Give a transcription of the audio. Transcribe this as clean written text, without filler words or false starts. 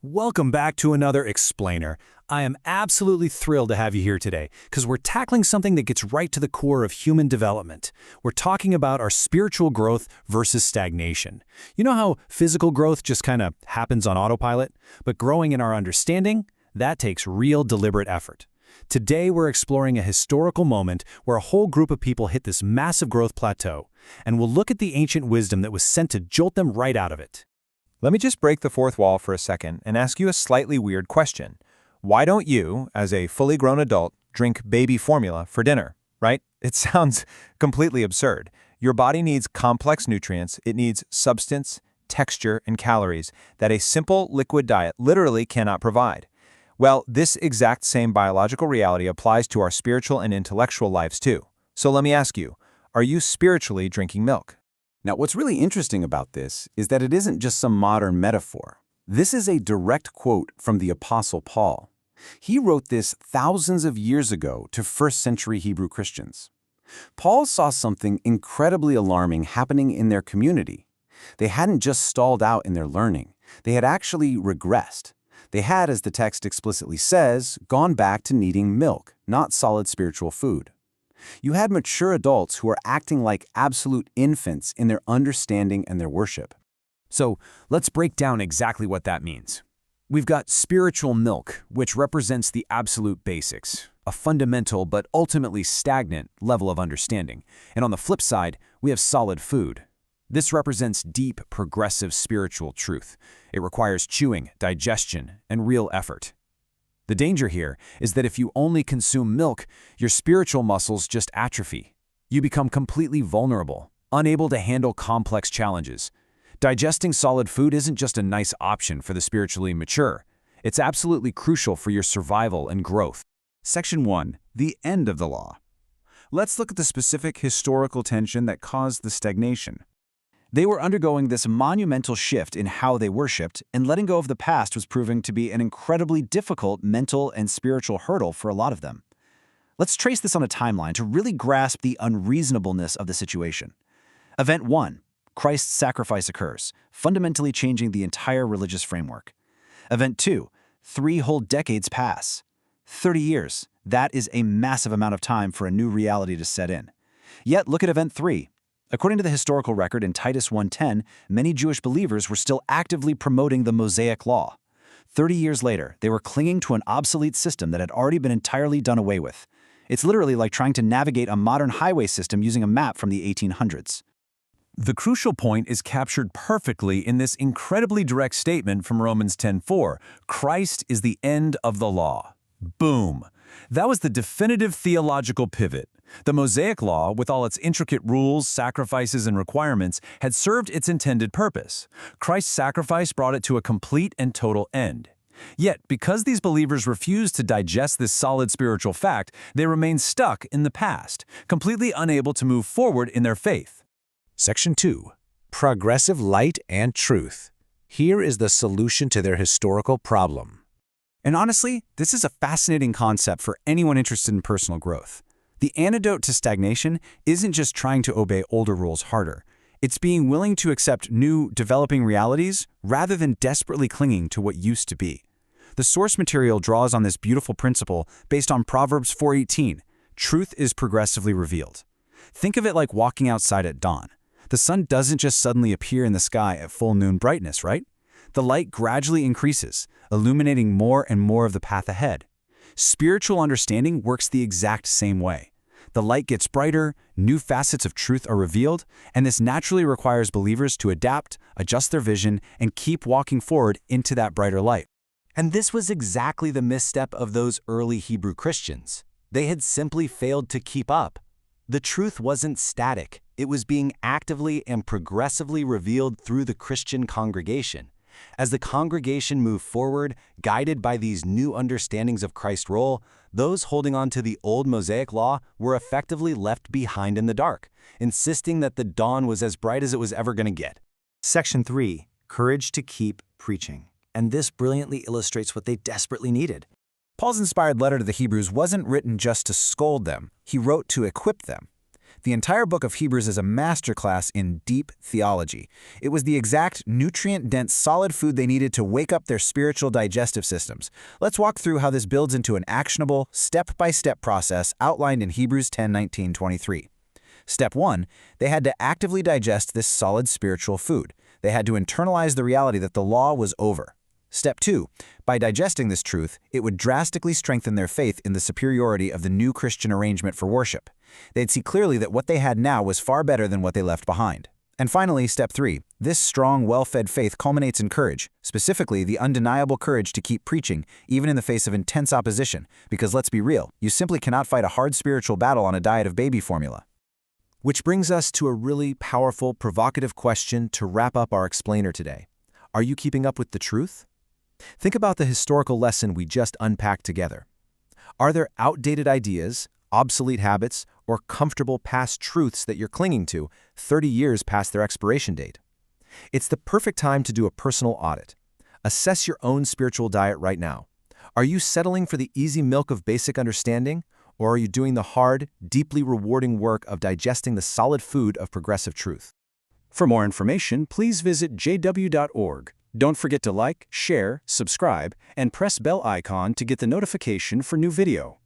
Welcome back to another Explainer. I am absolutely thrilled to have you here today because we're tackling something that gets right to the core of human development. We're talking about our spiritual growth versus stagnation. You know how physical growth just kind of happens on autopilot? But growing in our understanding, that takes real deliberate effort. Today we're exploring a historical moment where a whole group of people hit this massive growth plateau, and we'll look at the ancient wisdom that was sent to jolt them right out of it. Let me just break the fourth wall for a second and ask you a slightly weird question. Why don't you, as a fully grown adult, drink baby formula for dinner, right? It sounds completely absurd. Your body needs complex nutrients, it needs substance, texture, and calories that a simple liquid diet literally cannot provide. Well, this exact same biological reality applies to our spiritual and intellectual lives too. So let me ask you, are you spiritually drinking milk? Now, what's really interesting about this is that it isn't just some modern metaphor. This is a direct quote from the Apostle Paul. He wrote this thousands of years ago to first-century Hebrew Christians. Paul saw something incredibly alarming happening in their community. They hadn't just stalled out in their learning. They had actually regressed. They had, as the text explicitly says, gone back to needing milk, not solid spiritual food. You had mature adults who were acting like absolute infants in their understanding and their worship. So let's break down exactly what that means. We've got spiritual milk, which represents the absolute basics, a fundamental but ultimately stagnant level of understanding. And on the flip side, we have solid food. This represents deep, progressive spiritual truth. It requires chewing, digestion, and real effort. The danger here is that if you only consume milk, your spiritual muscles just atrophy. You become completely vulnerable, unable to handle complex challenges. Digesting solid food isn't just a nice option for the spiritually mature. It's absolutely crucial for your survival and growth. Section 1. The end of the law. Let's look at the specific historical tension that caused the stagnation. They were undergoing this monumental shift in how they worshipped, and letting go of the past was proving to be an incredibly difficult mental and spiritual hurdle for a lot of them. Let's trace this on a timeline to really grasp the unreasonableness of the situation. Event 1. Christ's sacrifice occurs, fundamentally changing the entire religious framework. Event 2. 3 whole decades pass. 30 years. That is a massive amount of time for a new reality to set in. Yet look at Event 3. According to the historical record in Titus 1:10, many Jewish believers were still actively promoting the Mosaic Law. 30 years later, they were clinging to an obsolete system that had already been entirely done away with. It's literally like trying to navigate a modern highway system using a map from the 1800s. The crucial point is captured perfectly in this incredibly direct statement from Romans 10:4. Christ is the end of the law. Boom! That was the definitive theological pivot. The Mosaic Law, with all its intricate rules, sacrifices, and requirements, had served its intended purpose. Christ's sacrifice brought it to a complete and total end. Yet, because these believers refused to digest this solid spiritual fact, they remained stuck in the past, completely unable to move forward in their faith. Section 2. Progressive light and truth. Here is the solution to their historical problem. And honestly, this is a fascinating concept for anyone interested in personal growth. The antidote to stagnation isn't just trying to obey older rules harder. It's being willing to accept new, developing realities rather than desperately clinging to what used to be. The source material draws on this beautiful principle based on Proverbs 4:18. Truth is progressively revealed. Think of it like walking outside at dawn. The sun doesn't just suddenly appear in the sky at full noon brightness, right? The light gradually increases, illuminating more and more of the path ahead. Spiritual understanding works the exact same way. The light gets brighter, new facets of truth are revealed, and this naturally requires believers to adapt, adjust their vision, and keep walking forward into that brighter light. And this was exactly the misstep of those early Hebrew Christians. They had simply failed to keep up. The truth wasn't static. It was being actively and progressively revealed through the Christian congregation. As the congregation moved forward, guided by these new understandings of Christ's role, those holding on to the old Mosaic Law were effectively left behind in the dark, insisting that the dawn was as bright as it was ever going to get. Section 3. Courage to keep preaching. And this brilliantly illustrates what they desperately needed. Paul's inspired letter to the Hebrews wasn't written just to scold them. He wrote to equip them. The entire book of Hebrews is a masterclass in deep theology. It was the exact nutrient-dense solid food they needed to wake up their spiritual digestive systems. Let's walk through how this builds into an actionable, step-by-step process outlined in Hebrews 10:19-23. Step 1, they had to actively digest this solid spiritual food. They had to internalize the reality that the law was over. Step 2, by digesting this truth, it would drastically strengthen their faith in the superiority of the new Christian arrangement for worship. They'd see clearly that what they had now was far better than what they left behind. And finally, step 3, this strong, well-fed faith culminates in courage, specifically the undeniable courage to keep preaching, even in the face of intense opposition, because let's be real, you simply cannot fight a hard spiritual battle on a diet of baby formula. Which brings us to a really powerful, provocative question to wrap up our explainer today. Are you keeping up with the truth? Think about the historical lesson we just unpacked together. Are there outdated ideas, obsolete habits, or comfortable past truths that you're clinging to 30 years past their expiration date? It's the perfect time to do a personal audit. Assess your own spiritual diet right now. Are you settling for the easy milk of basic understanding, or are you doing the hard, deeply rewarding work of digesting the solid food of progressive truth? For more information, please visit jw.org. Don't forget to like, share, subscribe, and press bell icon to get the notification for new video.